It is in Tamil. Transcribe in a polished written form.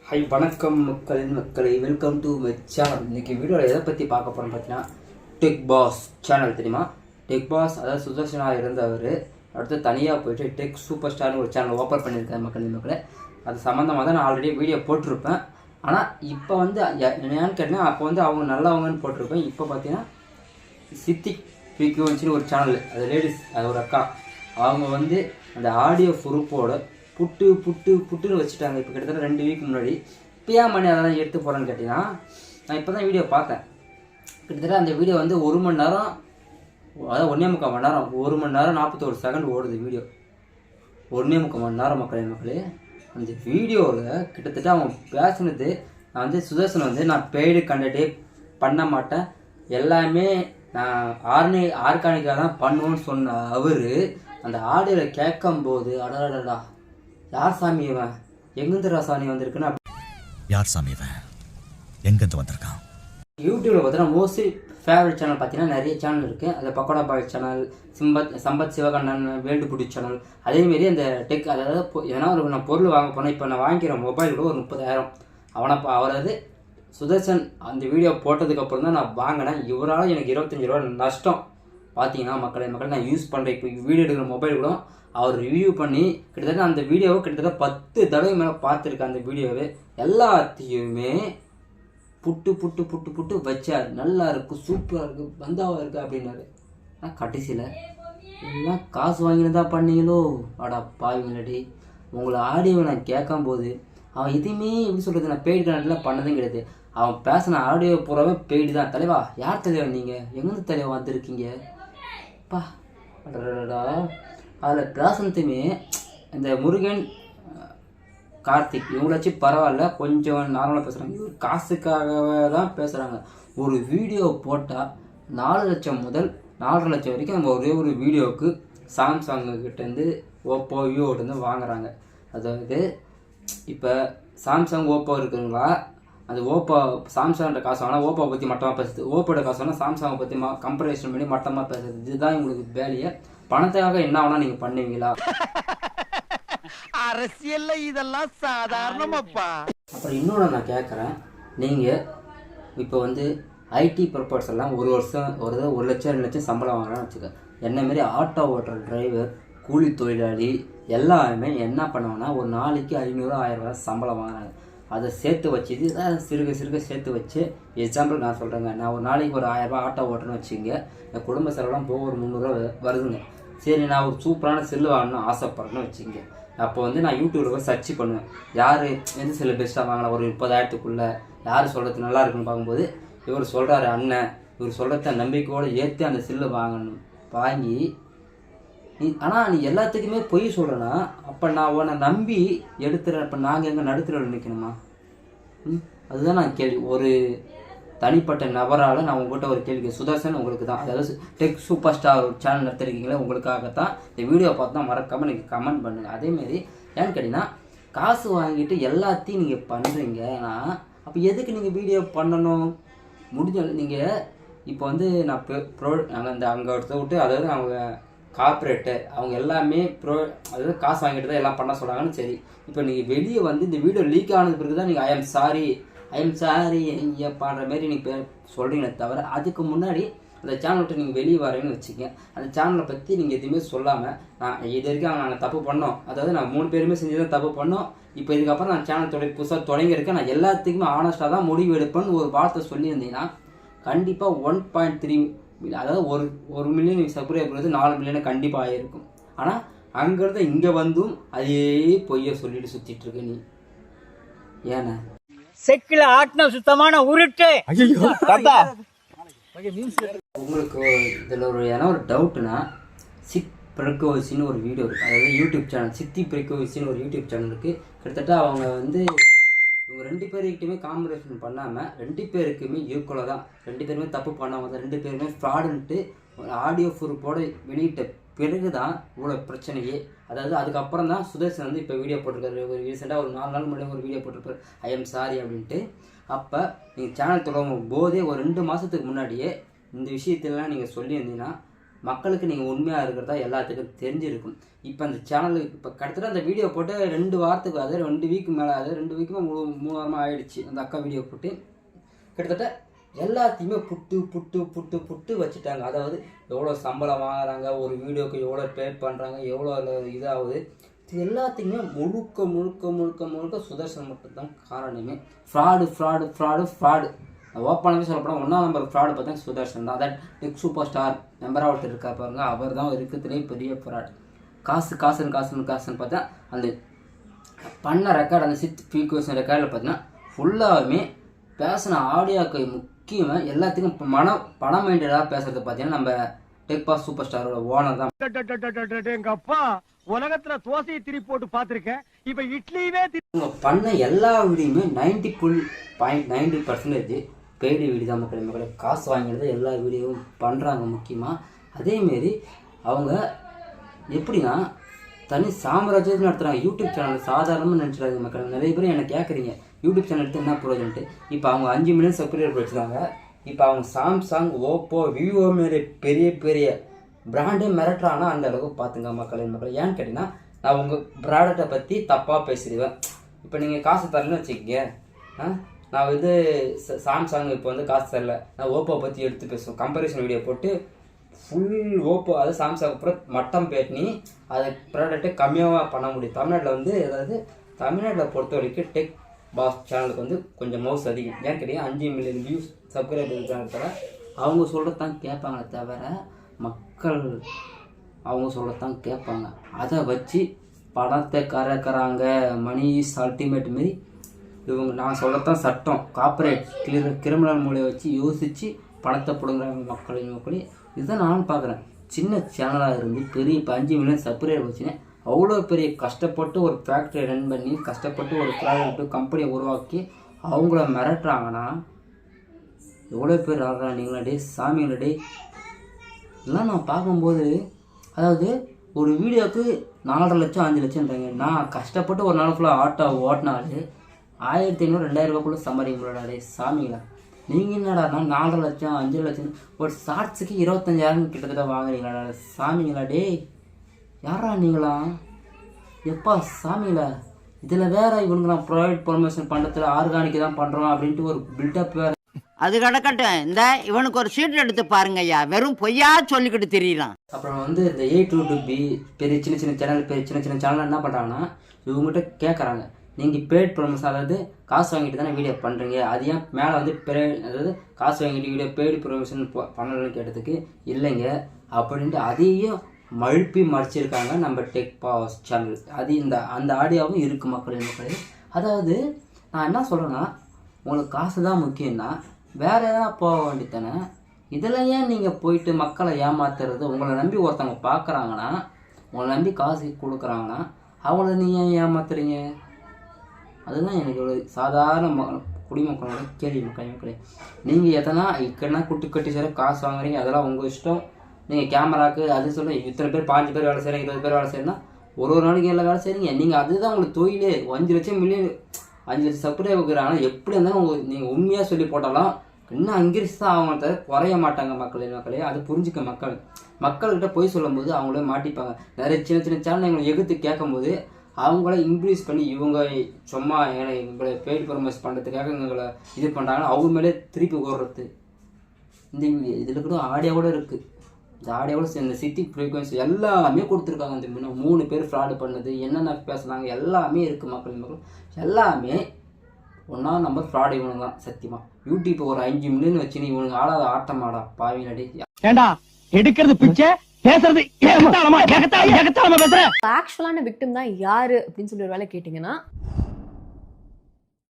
ஹை வணக்கம் மக்களை வெல்கம் டு மை சேனல். இன்றைக்கி வீடியோவில் எதை பற்றி பார்க்க போகிறோம் பார்த்தீங்கன்னா, டெக் பாஸ் சேனல் தெரியுமா? டெக் பாஸ் அதாவது சுதர்ஷனாக இருந்தவர் அடுத்து தனியாக போயிட்டு டெக் சூப்பர் ஸ்டார்னு ஒரு சேனல் ஓப்பன் பண்ணியிருக்காரு மக்களே. அது சம்மந்தமாக தான் நான் ஆல்ரெடி வீடியோ போட்டிருப்பேன். ஆனால் இப்போ வந்து என்னன்னு கேட்டால் அப்போ வந்து அவங்க நல்லவங்கன்னு போட்டிருப்பேன். இப்போ பார்த்தீங்கன்னா சித்தி ஃப்ரீக்வன்சின்னு ஒரு சேனல், அது லேடிஸ், அது ஒரு அக்கா, அவங்க வந்து அந்த ஆடியோ ப்ரூஃபோட புட்டுன்னு வச்சுட்டாங்க. இப்போ கிட்டத்தட்ட 2 வீக் முன்னாடி. இப்போ ஏன் மணி அதெல்லாம் எடுத்து போகிறேன்னு கேட்டிங்கன்னா, நான் இப்போ தான் வீடியோ பார்த்தேன். கிட்டத்தட்ட அந்த வீடியோ வந்து 1 மணி நேரம், அதாவது 1.25 மணி நேரம், 1 மணி நேரம் 41 செகண்ட் ஓடுது வீடியோ. 1.25 மணி நேரம் மக்களே. அந்த வீடியோவில் கிட்டத்தட்ட அவங்க பேசுனது, நான் வந்து சுதர்சன் வந்து நான் பெய்டு கண்டக்டே பண்ண மாட்டேன், எல்லாமே நான் ஆர்கானிக்காக தான் பண்ணுவோன்னு சொன்ன அவர் அந்த ஆடியோவில் கேட்கும்போது அடடா, யார் சாமி இவன், எங்கேருந்து ராசாமி வந்திருக்குன்னு, யார் சாமி இவன், எங்கேருந்து வந்திருக்கான். யூடியூப்ல பார்த்தீங்கன்னா மோஸ்ட்லி ஃபேவரட் சேனல் பார்த்தீங்கன்னா நிறைய சேனல் இருக்குது. அதில் பக்கோடா பாய் சேனல், சம்பத் சிவகண்ணன், வேல்டு புடி சேனல், அதேமாரி அந்த டெக், அதாவது எதனா ஒரு நான் பொருள் வாங்க போனேன். இப்போ நான் வாங்கிக்கிற மொபைல் கூட ஒரு 30,000 அவரது சுதர்சன் அந்த வீடியோ போட்டதுக்கப்புறம் தான் நான் வாங்கினேன். இவரால் எனக்கு 25 ரூபா நஷ்டம். பார்த்தீங்கன்னா மக்களே நான் யூஸ் பண்ணுறேன் இப்போ வீடியோ எடுக்கிற மொபைல் கூட அவர் ரிவ்யூ பண்ணி கிட்டத்தட்ட அந்த வீடியோவை கிட்டத்தட்ட 10 தடவை மேலே பார்த்துருக்கேன். அந்த வீடியோவை எல்லாத்தையுமே புட்டு வச்சார். நல்லா இருக்குது, சூப்பராக இருக்குது, பந்தாவாக இருக்குது அப்படின்னாரு. ஆனால் கடைசியில் எல்லாம் காசு வாங்கினதா பண்ணீங்களோ, அடா பாவீங்களடி. உங்களை ஆடியோவை நான் கேட்கும்போது அவன் எதுவுமே எப்படி சொல்கிறது, நான் பெய்டு கணக்கில் பண்ணதும் கிடையாது. அவன் பேசின ஆடியோ பூராவே பெய்டு தான். தலைவா, யார் தலைவா நீங்கள், எங்கேருந்து தலைவா வந்திருக்கீங்க பா, அடடா. அதில் பேசுனதுமே இந்த முருகன், கார்த்திக் இவங்களாச்சு பரவாயில்ல, கொஞ்சம் நார்மலாக பேசுகிறாங்க. இவர் காசுக்காகவே தான் பேசுகிறாங்க. ஒரு வீடியோ போட்டால் 4 லட்சம் முதல் 4.5 லட்சம் வரைக்கும் நம்ம ஒரே ஒரு வீடியோவுக்கு சாம்சங்கிட்டேருந்து ஓப்போ விவோட்டேருந்து வாங்குறாங்க. அதாவது இப்போ சாம்சங் ஓப்போ இருக்குங்களா, அந்த ஓப்போ சாம்சங்கோட காசு வாங்கினா ஓப்போ பற்றி மட்டமாக பேசுது, ஓப்போட காசு வாங்கினா சாம்சங்கை பற்றி கம்பேரிசன் பண்ணி மட்டமாக பேசுறது. இதுதான் உங்களுக்கு வேலையை. பணத்துக்காக என்ன வேணால் நீங்கள் பண்ணுவீங்களா? அரசியல்ல இதெல்லாம் சாதாரணமாப்பா. அப்புறம் இன்னொன்று நான் கேட்குறேன், நீங்கள் இப்போ வந்து ஐடி பர்பஸ் எல்லாம் ஒரு வருஷம் ஒரு 1 லட்சம் 2 லட்சம் சம்பளம் வாங்குறான்னு வச்சுக்க. என்ன மாரி ஆட்டோ ஓட்டுற டிரைவர், கூலி தொழிலாளி எல்லாருமே என்ன பண்ணுவாங்கன்னா ஒரு நாளைக்கு 500-1000 சம்பளம் வாங்குறாங்க. அதை சேர்த்து வச்சு சிறுக சேர்த்து வச்சு, எக்ஸாம்பிள் நான் சொல்கிறேங்க, நான் ஒரு நாளைக்கு ஒரு 1000 ஆட்டோ ஓட்டுறேன்னு வச்சுங்க, என் குடும்ப செலவெல்லாம் போக ஒரு 300 வருதுங்க. சரி, நான் ஒரு சூப்பரான செல்லு வாங்கணும்னு ஆசைப்பட்றேன்னு வச்சுங்க. அப்போ வந்து நான் யூடியூப்ல சர்ச் பண்ணுவேன், யார் எந்த செல்லு பெஸ்ட்டாக வாங்கலாம், ஒரு 30,000க்குள்ளே யார் சொல்கிறது நல்லா இருக்குன்னு பார்க்கும்போது இவர் சொல்கிறாரு அண்ணன், இவர் சொல்கிறத நம்பிக்கையோடு ஏற்றி அந்த செல்லு வாங்கணும். வாங்கி ஆனால் நீ எல்லாத்துக்குமே பொய் சொல்கிறேன்னா, அப்போ நான் உன்னை நம்பி எடுத்துறேன். இப்போ நாங்கள் எங்கே நடுத்தர நிற்கணுமா? அதுதான் நான் கேள்வி. ஒரு தனிப்பட்ட நபரால் நான் உங்கள்கிட்ட ஒரு கேள்வி, சுதர்சன் உங்களுக்கு தான், அதாவது டெக் சூப்பர் ஸ்டார் ஒரு சேனல் நடத்திருக்கீங்களே, உங்களுக்காகத்தான் இந்த வீடியோ பார்த்து தான் மறக்காமல் நீங்கள் கமெண்ட் பண்ணுங்கள். அதேமாரி ஏன்னு கேட்டிங்கன்னா, காசு வாங்கிட்டு எல்லாத்தையும் நீங்கள் பண்ணுறீங்கன்னா அப்போ எதுக்கு நீங்கள் வீடியோ பண்ணணும்? முடிஞ்ச நீங்கள் இப்போ வந்து நான் நாங்கள் அங்கே ஒருத்தர் விட்டு, அதாவது அவங்க கார்பரேட்டு அவங்க எல்லாமே அதாவது காசு வாங்கிட்டு தான் எல்லாம் பண்ண சொல்கிறாங்கன்னு. சரி, இப்போ நீங்கள் வெளியே வந்து இந்த வீடியோ லீக் ஆனது பிறகு தான் நீங்கள் ஐ எம் சாரி ஐயா பாடுற மாரி நீங்கள் சொல்கிறீங்களே தவிர, அதுக்கு முன்னாடி அந்த சேனல் விட்டு நீங்கள் வெளியே வரேன்னு வச்சுக்கங்க. அந்த சேனலை பற்றி நீங்கள் எதுவுமே சொல்லாமல், நான் இது வரைக்கும் நாங்கள் தப்பு பண்ணோம், அதாவது நான் 3 பேருமே செஞ்சு தான் தப்பு பண்ணோம், இப்போ இதுக்கப்புறம் நான் சேனல் புதுசாக தொடங்கியிருக்கேன், நான் எல்லாத்துக்குமே ஆனஸ்ட்டாக தான் முடிவு எடுப்பேன்னு ஒரு வார்த்தை சொல்லியிருந்தீங்கன்னா கண்டிப்பாக 1.3 அதாவது 1 மில்லியன் சப்ஸ்கிரைபர் 4 மில்லியனை கண்டிப்பாக ஆகிருக்கும். ஆனால் அங்கேருந்து இங்கே வந்தும் அதே பொய்யை சொல்லிட்டு சுற்றிட்டு இருக்க நீ ஏன்னா செக்கில ஆட்டின சுத்தமான உருட்டு. உங்களுக்கு இதில் ஒரு டவுட்னா, சித் பிரகோசின்னு ஒரு வீடியோ இருக்குது, அதாவது யூடியூப் சேனல், சித்தி பிரகோசின்னு ஒரு யூடியூப் சேனல் இருக்குது. கிட்டத்தட்ட அவங்க வந்து இவங்க 2 பேருக்கிட்டுமே காம்படிஷன் பண்ணாமல் 2 பேருக்குமே ஈக்குவலாக தான், 2 பேருமே தப்பு பண்ணாமல் தான், 2 பேருமே ஃப்ராடுன்ட்டு ஒரு ஆடியோ ப்ரூஃபோடு வெளியிட்ட பிறகு தான் இவ்வளோ பிரச்சனையே. அதாவது அதுக்கப்புறம் தான் சுதர்சன் வந்து இப்போ வீடியோ போட்டிருக்காரு. ஒரு ரீசெண்டாக ஒரு 4 நாள் முன்னாடி ஒரு வீடியோ போட்டிருப்பாரு, ஐ எம் சாரி அப்படின்ட்டு. அப்போ நீங்கள் சேனல் தொடங்கும் போதே ஒரு 2 மாதத்துக்கு முன்னாடியே இந்த விஷயத்திலலாம் நீங்கள் சொல்லியிருந்தீங்கன்னா மக்களுக்கு நீங்கள் உண்மையாக இருக்கிறதா எல்லாத்துக்கும் தெரிஞ்சிருக்கும். இப்போ அந்த சேனல் இப்போ கிட்டத்தட்ட அந்த வீடியோ போட்டு 2 வாரத்துக்கு, அதாவது 2 வீக்கு மேலே, அதாவது 2 வீக்குமே 3 வாரமாக ஆயிடுச்சு அந்த அக்கா வீடியோ போட்டு. கிட்டத்தட்ட எல்லாத்தையுமே புட்டு வச்சுட்டாங்க. அதாவது எவ்வளோ சம்பளம் வாங்குறாங்க, ஒரு வீடியோக்கு எவ்வளோ பே பண்ணுறாங்க, எவ்வளோ இதாகுது, இது எல்லாத்தையுமே முழுக்க சுதர்சன் மட்டும்தான் காரணமே. ஃப்ராடு ஓப்பனாகவே சொல்லப்போனால் 1ஆம் நம்பர் ஃப்ராடு பார்த்தா சுதர்சன் தான். அதான் டெக் சூப்பர் ஸ்டார் மெம்பராக ஒருத்தர் இருக்கா பாருங்க, அவர் தான் இருக்கிறதுலே பெரிய ஃப்ராட். காசுன்னு பார்த்தா அந்த பண்ண ரெக்கார்டு, அந்த சித் ஃப்ரீக்வன்சி ரெக்கார்டில் பார்த்தீங்கன்னா ஃபுல்லாகவே பேசின ஆடியோக்கு முக்கியமாக எல்லாத்துக்கும் இப்போ பணம் மைண்டடாக பேசுகிறது பார்த்தீங்கன்னா நம்ம டெக் பாஸ் சூப்பர் ஸ்டாரோட ஓனர் தான். எங்க அப்பா உலகத்துல தோசையை திரி போட்டு பாத்திருக்கேன், இப்ப இட்லியுமே இவங்க பண்ண எல்லா வீடியோமே 90% பெய்டு வீடியோ தான் மக்களே. காசு வாங்கினது எல்லா வீடியோவும் பண்ணுறாங்க முக்கியமாக. அதேமாரி அவங்க எப்படின்னா தனி சாம்ராஜ்யத்தை நடத்துகிறாங்க. யூடியூப் சேனல் சாதாரணமாக நினச்சிடாங்க மக்கள். நிறைய பேர் என்ன கேட்குறீங்க யூடியூப் சேனல் எடுத்து என்ன ப்ரோஜன்ட்டு. இப்போ அவங்க 5 மில்லியன் சப்ஸ்கிரைபர் வச்சுருக்காங்க. இப்போ அவங்க சாம்சங், ஓப்போ, விவோ மாரி பெரிய பிராண்டே மிரட்டுறாங்கன்னா அந்த அளவுக்கு பார்த்துங்க மக்கள். ஏன்னு கேட்டிங்கன்னா நான் உங்கள் ப்ராடக்டை பற்றி தப்பாக பேசிடுவேன். இப்போ நீங்கள் காசு தரலன்னு வச்சுக்கோங்க, நான் வந்து சாம்சங் இப்போ வந்து காசு தரல, நான் ஓப்போ பற்றி எடுத்து பேசுவேன், கம்பேரிசன் வீடியோ போட்டு ஃபுல் ஓப்போ அது சாம்சங் அப்புறம் மட்டம் பேட்டி அதை ப்ராடக்டை கம்மியாக பண்ண முடியும். தமிழ்நாட்டில் வந்து தமிழ்நாட்டில் பொறுத்த வரைக்கும் டெக் பாஸ் சேனலுக்கு வந்து கொஞ்சம் மவுஸ் அதிகம். ஏன்னு கேட்டீங்கன்னா 5 மில்லியன் வியூஸ் சப்ஸ்கிரைபர் இருக்கிற அவங்க சொல்கிறது தான் கேட்பாங்களே தவிர மக்கள் அவங்க சொல்கிறதான் கேட்பாங்க. அதை வச்சு பணத்தை கறக்கிறாங்க. மணி இஸ் அல்டிமேட் மாரி இவங்க நான் சொல்லத்தான் சட்டம், கார்பரேட் கிரிமினல் மூலையை வச்சு யோசித்து பணத்தை பிடுங்குறாங்க மக்கள். இதுதான் நானும் பார்க்குறேன். சின்ன சேனலாக இருந்து பெரிய இப்போ 5 மில்லியன் சப்ஸ்கிரைபர் வச்சுன்னு அவ்வளோ பெரிய கஷ்டப்பட்டு ஒரு ஃபேக்ட்ரி ரன் பண்ணி கஷ்டப்பட்டு ஒரு ப்ராடக்ட்டு கம்பெனியை உருவாக்கி அவங்கள மிரட்டுறாங்கன்னா எவ்வளோ பேர் ஆடுறாங்க. நீங்களா சாமிங்களா இதெல்லாம் நான் பார்க்கும்போது, அதாவது ஒரு வீடியோவுக்கு 4.5 லட்சம் 5 லட்சம்ன்றாங்க. நான் கஷ்டப்பட்டு ஒரு நாள் ஃபுல்லாக ஆட்டோ ஓட்டினாலே 1500-2000 ரூபாய்க்குள்ளே சம்பாதிக்க முடியாடே சாமிங்களா. நீங்கள் என்னடா 4.5 லட்சம் 5 லட்சம் ஒரு ஷார்ட்ஸுக்கு 25,000 கிட்டத்தட்ட வாங்குறீங்களா சாமிங்களா. யாரா நீங்களா எப்பா சாமிங்களா. இதில் வேற இவனுங்களாம் ப்ரொவைட் ப்ரொமோஷன் பண்ணுறதுல ஆர்கானிக் தான் பண்ணுறோம் அப்படின்ட்டு ஒரு பில்டப் வேறு. அது கிடக்கட்டும், இந்த இவனுக்கு ஒரு சீட் எடுத்து பாருங்க ஐயா, வெறும் பொய்யா சொல்லிக்கிட்டு தெரியலாம். அப்புறம் வந்து இந்த A to B பெரிய சின்ன சேனல் என்ன பண்ணுறாங்கன்னா இவங்ககிட்ட கேட்குறாங்க, நீங்கள் பேட் ப்ரொமோஷன் அதாவது காசு வாங்கிட்டு தானே வீடியோ பண்ணுறீங்க, அது ஏன் மேலே வந்து அதாவது காசு வாங்கிட்டு வீடியோ பெய்டு ப்ரொமோஷன் பண்ணணும்னு கேட்டதுக்கு இல்லைங்க அப்படின்ட்டு அதையும் மடிச்சிருக்காங்க நம்ம டெக் பாஸ் சேனல். அது அந்த ஆடியோவும் இருக்குது மக்கள். அதாவது நான் என்ன சொல்கிறேன்னா, உங்களுக்கு காசு தான் முக்கியம்னா வேறு எதனா போக வேண்டியதானே. இதில் ஏன் நீங்கள் போயிட்டு மக்களை ஏமாத்துறது? உங்களை நம்பி ஒருத்தவங்க பார்க்குறாங்கன்னா, உங்களை நம்பி காசு கொடுக்குறாங்கன்னா அவங்கள நீங்கள் ஏன் ஏமாத்துறீங்க? அதுதான் எனக்கு ஒரு சாதாரண குடிமக்களோட கேள்வி மக்களே. நீங்கள் எதனா இக்கன்னா கட்டி சேர காசு வாங்குறீங்க, அதெல்லாம் உங்கள் இஷ்டம். நீங்கள் கேமராவுக்கு அது சொல்ல இத்தனை பேர் 5 பேர் வேலை செய்கிறீங்க, 20 பேர் வேலை செய்யணும்னா ஒரு நாளைக்கு எல்லாம் வேலை செய்கிறீங்க. நீங்கள் அதுதான் உங்களுக்கு தொழிலே. 5 லட்சம் மில்லியன் 5 லட்சம் சப்ஸ்கிரைபர் இருக்கிறாங்கன்னா எப்படி இருந்தாலும் நீங்கள் உண்மையாக சொல்லி போட்டாலும் இன்னும் அங்கிரிச்சு தான் அவங்க தவிர குறைய மாட்டாங்க மக்களே. அது புரிஞ்சுக்க மக்கள்கிட்ட போய் சொல்லும்போது அவங்களே மாட்டிப்பாங்க. நிறைய சின்ன சேனல் எங்களை எதிர்த்து கேட்கும்போது அவங்கள இன்க்ரீஸ் பண்ணி இவங்க சும்மா எங்களை பெய்ட் ப்ரொமோஷன் பண்ணுறதுக்காக எங்களை இது பண்ணுறாங்கன்னா அவங்க மேலே திருப்பி ஓடுறது. இதில் கூட ஆடியோ கூட இருக்குது. இந்த ஆடியோட இந்த சிட்டி ஃப்ரீக்வன்சி எல்லாமே கொடுத்துருக்காங்க. இந்த 3 பேர் ஃப்ராடு பண்ணது என்னென்ன பேசுனாங்க எல்லாமே இருக்குது மக்கள். எல்லாமே 1ஆம் நம்பர் ஃப்ராடு இவனுங்க தான் சத்தியமாக. யூடியூப் ஒரு 5 மில்லியன் வச்சுன்னு இவனுங்க ஆடாத ஆட்டமாடா பாவினடி. ஏண்டா எடுக்கிறது பிச்சை, பேசுறது ஏகத்தாளமா பேசுற. ஆக்சுவலான விக்டிம் தான் யாரு அப்படின்னு சொல்லி ஒரு வேலை கேட்டீங்கன்னா